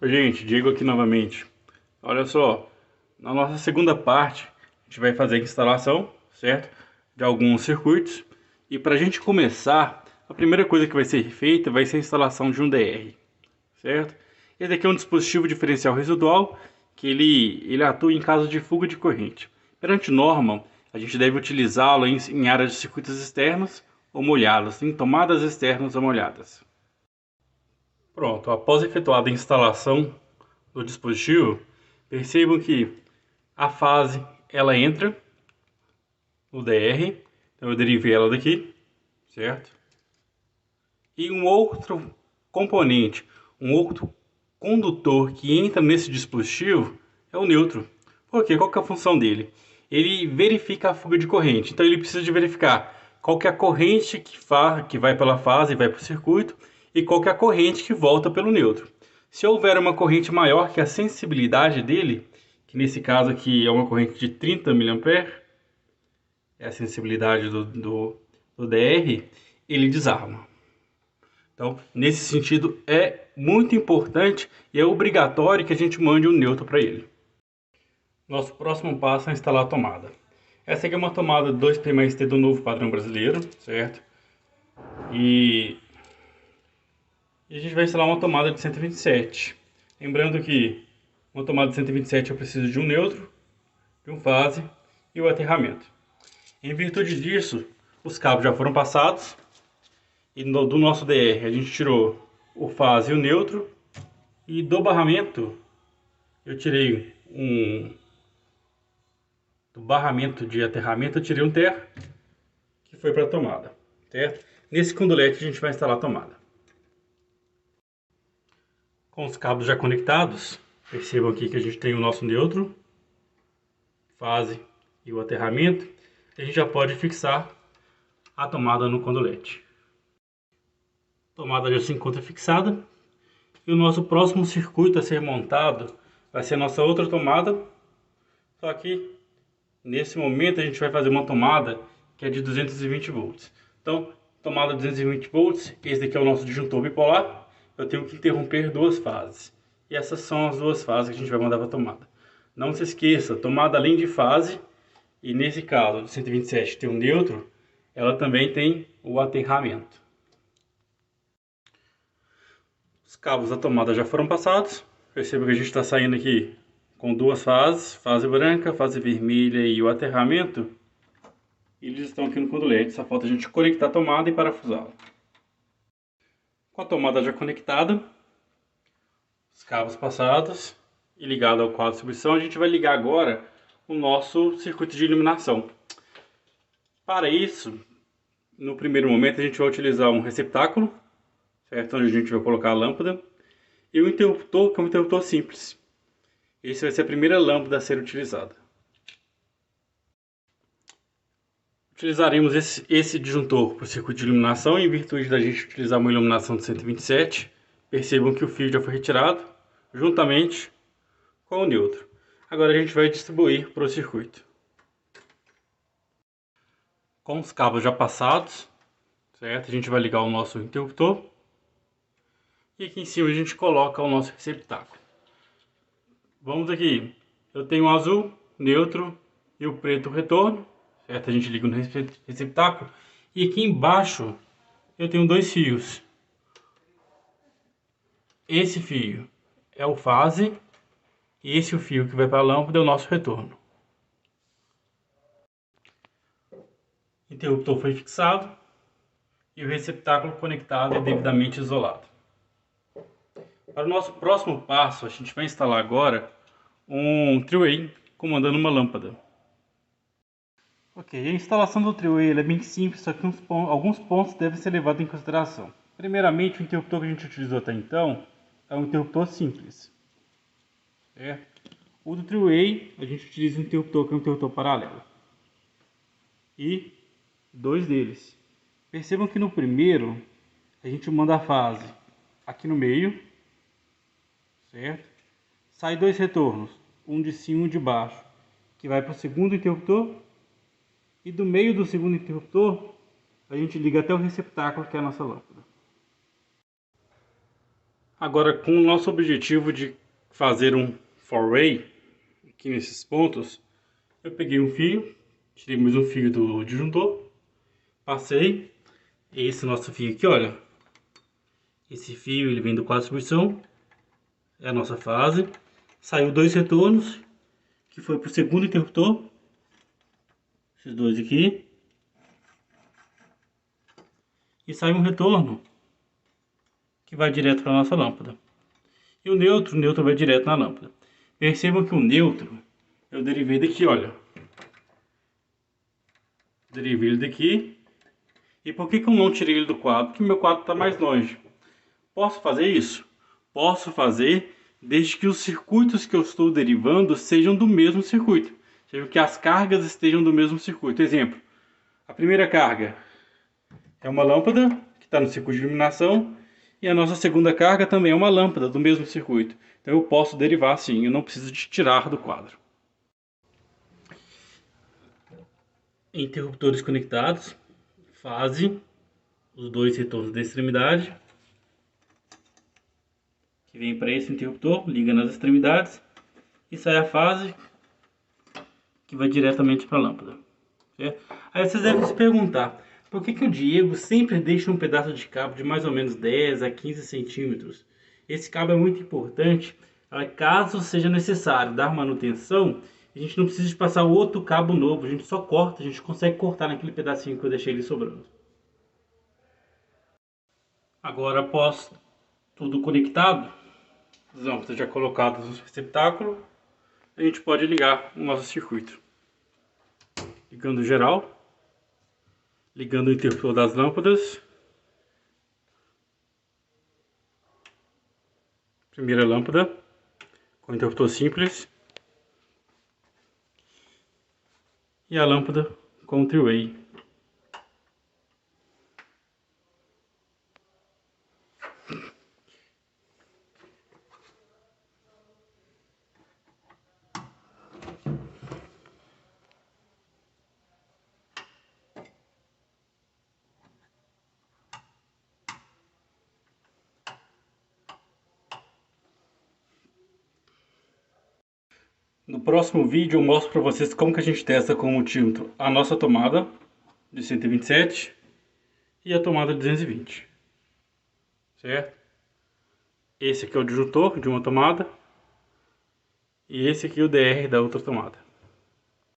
Oi, gente, Diego aqui novamente. Olha só, na nossa segunda parte, a gente vai fazer a instalação, certo? De alguns circuitos. E para a gente começar, a primeira coisa que vai ser feita vai ser a instalação de um DR, certo? Esse aqui é um dispositivo diferencial residual que ele atua em caso de fuga de corrente. Perante norma, a gente deve utilizá-lo em áreas de circuitos externos ou molhados, em tomadas externas ou molhadas. Pronto, após efetuada a instalação do dispositivo, percebam que a fase ela entra no DR, então eu derivei ela daqui, certo? E um outro componente, um outro condutor que entra nesse dispositivo é o neutro. Por quê? Qual que é a função dele? Ele verifica a fuga de corrente, então ele precisa de verificar qual que é a corrente que vai pela fase e vai para o circuito e qual que é a corrente que volta pelo neutro. Se houver uma corrente maior que a sensibilidade dele, que nesse caso aqui é uma corrente de 30 mA, é a sensibilidade do DR, ele desarma. Então, nesse sentido, é muito importante e é obrigatório que a gente mande um neutro para ele. Nosso próximo passo é instalar a tomada. Essa aqui é uma tomada 2P+T do novo padrão brasileiro, certo? E a gente vai instalar uma tomada de 127. Lembrando que uma tomada de 127 eu preciso de um neutro, de um fase e o aterramento. Em virtude disso, os cabos já foram passados e do nosso DR a gente tirou o fase e o neutro, e do barramento eu tirei do barramento de aterramento eu tirei um ter que foi para a tomada, certo? Nesse condolete a gente vai instalar a tomada. Com os cabos já conectados, percebam aqui que a gente tem o nosso neutro, fase e o aterramento. A gente já pode fixar a tomada no condolete. A tomada já se encontra fixada. E o nosso próximo circuito a ser montado vai ser a nossa outra tomada. Só que nesse momento a gente vai fazer uma tomada que é de 220 volts. Então, tomada 220 volts, esse daqui é o nosso disjuntor bipolar. Eu tenho que interromper duas fases. E essas são as duas fases que a gente vai mandar para a tomada. Não se esqueça, tomada além de fase, e nesse caso de 127 tem um neutro, ela também tem o aterramento. Os cabos da tomada já foram passados. Perceba que a gente está saindo aqui com duas fases, fase branca, fase vermelha e o aterramento. Eles estão aqui no condolete, só falta a gente conectar a tomada e parafusá-la. Com a tomada já conectada, os cabos passados e ligado ao quadro de distribuição, a gente vai ligar agora o nosso circuito de iluminação. Para isso, no primeiro momento a gente vai utilizar um receptáculo, certo? Onde a gente vai colocar a lâmpada, e o interruptor, que é um interruptor simples. Esse vai ser a primeira lâmpada a ser utilizada. Utilizaremos esse disjuntor para o circuito de iluminação, em virtude da gente utilizar uma iluminação de 127. Percebam que o fio já foi retirado, juntamente com o neutro. Agora a gente vai distribuir para o circuito. Com os cabos já passados, certo? A gente vai ligar o nosso interruptor. E aqui em cima a gente coloca o nosso receptáculo. Vamos aqui. Eu tenho o azul, neutro e o preto retorno. Certo? A gente liga no receptáculo. E aqui embaixo eu tenho dois fios. Esse fio é o fase. E esse é o fio que vai para a lâmpada é o nosso retorno. O interruptor foi fixado. E o receptáculo conectado e devidamente isolado. Para o nosso próximo passo, a gente vai instalar agora um three-way comandando uma lâmpada. Ok, a instalação do three-way é bem simples, só que alguns pontos devem ser levados em consideração. Primeiramente, o interruptor que a gente utilizou até então é um interruptor simples. O do three-way, a gente utiliza um interruptor que é um interruptor paralelo. E dois deles. Percebam que no primeiro, a gente manda a fase aqui no meio, certo? Sai dois retornos, um de cima e um de baixo, que vai para o segundo interruptor. E do meio do segundo interruptor, a gente liga até o receptáculo, que é a nossa lâmpada. Agora, com o nosso objetivo de fazer um four-way aqui nesses pontos, eu peguei um fio, tirei mais um fio do disjuntor, passei. Esse nosso fio aqui, olha, esse fio ele vem do quadro de distribuição, é a nossa fase. Saiu dois retornos, que foi para o segundo interruptor, esses dois aqui. E saiu um retorno, que vai direto para a nossa lâmpada. E o neutro vai direto na lâmpada. Percebam que o neutro, eu derivei daqui, olha. Derivei ele daqui. E por que eu não tirei ele do quadro? Porque meu quadro está mais longe. Posso fazer isso? Posso fazer desde que os circuitos que eu estou derivando sejam do mesmo circuito. Seja que as cargas estejam do mesmo circuito. Exemplo, a primeira carga é uma lâmpada que está no circuito de iluminação. E a nossa segunda carga também é uma lâmpada do mesmo circuito. Então eu posso derivar sim, eu não preciso de tirar do quadro. Interruptores conectados, fase, os dois retornos da extremidade, que vem para esse interruptor, liga nas extremidades, e sai a fase, que vai diretamente para a lâmpada. Certo? Aí vocês devem se perguntar, por que o Diego sempre deixa um pedaço de cabo de mais ou menos 10 a 15 centímetros? Esse cabo é muito importante, caso seja necessário dar manutenção, a gente não precisa de passar outro cabo novo, a gente só corta, a gente consegue cortar naquele pedacinho que eu deixei ele sobrando. Agora, após tudo conectado, as lâmpadas já colocadas no receptáculo, a gente pode ligar o nosso circuito. Ligando o geral, ligando o interruptor das lâmpadas. Primeira lâmpada com interruptor simples. E a lâmpada com o three-way. No próximo vídeo eu mostro para vocês como que a gente testa com o multímetro a nossa tomada de 127 e a tomada de 220. Certo? Esse aqui é o disjuntor de uma tomada e esse aqui é o DR da outra tomada.